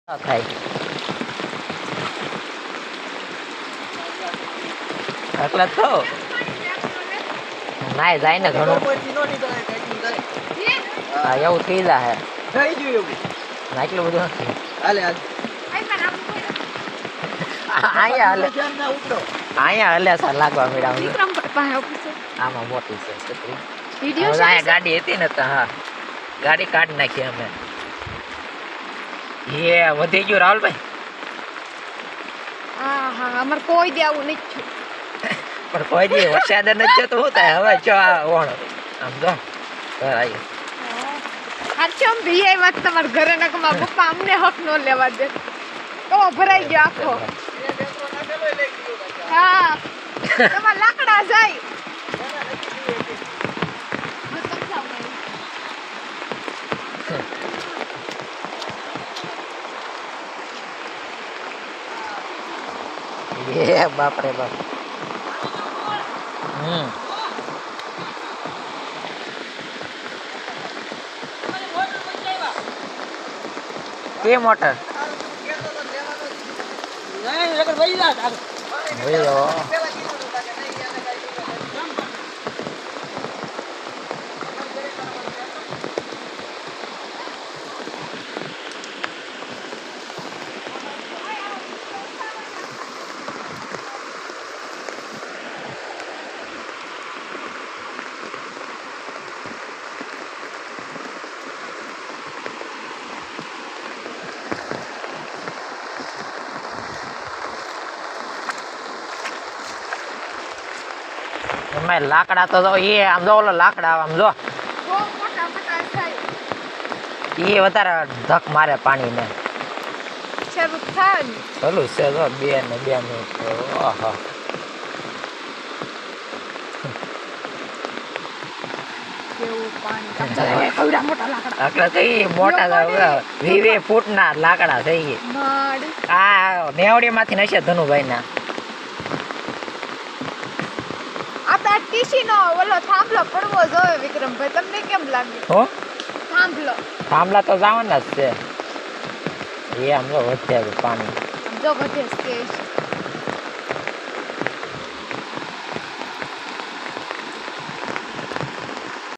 થાય એટલે તો નાય જાય ને ઘણું હા એવું થઈ જાય થઈ ગયું એવું ના એટલું બધું નથી હાલે હાલ અહીંયા હલે અહીંયા હલે સર લાગવા મળ્યા વિક્રમ પાસે ઓફિસે આમાં મોટી છે છત્રી વિડિયો છે અહીંયા ગાડી હતી ને તો હા ગાડી કાઢી નાખી અમે એ વધી ગયું રાહુલભાઈ હા હા અમાર કોઈ દે આવું નથી થયું પણ કોઈ દી વરસાદ નથી જતો શું થાય હવે જો આ ઓણ આમ જો ઘર આવી હાચમ ભી વાત તમાર ઘરે નકમા પપ્પા અમને હક નો લેવા દે તો ભરાઈ ગયો આખો હા તમાર લાકડા જાય એ બાપ રે બાપ કે મોટર લાકડા તો એ આમ જો ઓલો લાકડા આમ જો એ વધારે ધક મારે પાણી ને શરૂ થાય ને ચાલુ છે જો 2 મિનિટ આહા કેવું પાણી કવડા મોટા લાકડા આટલા થઈ મોટા 20 ફૂટના લાકડા થઈ માડ આ નેવડી માંથી નશે ધનુભાઈ ના આ ટીસી નો ઓલો થાંભલો પડવો જોઈએ વિક્રમભાઈ તમને કેમ લાગે હો થાંભલા તો જવાના જ છે એ આમ જો વધ્યા પાણી જો બધે સ્ટેજ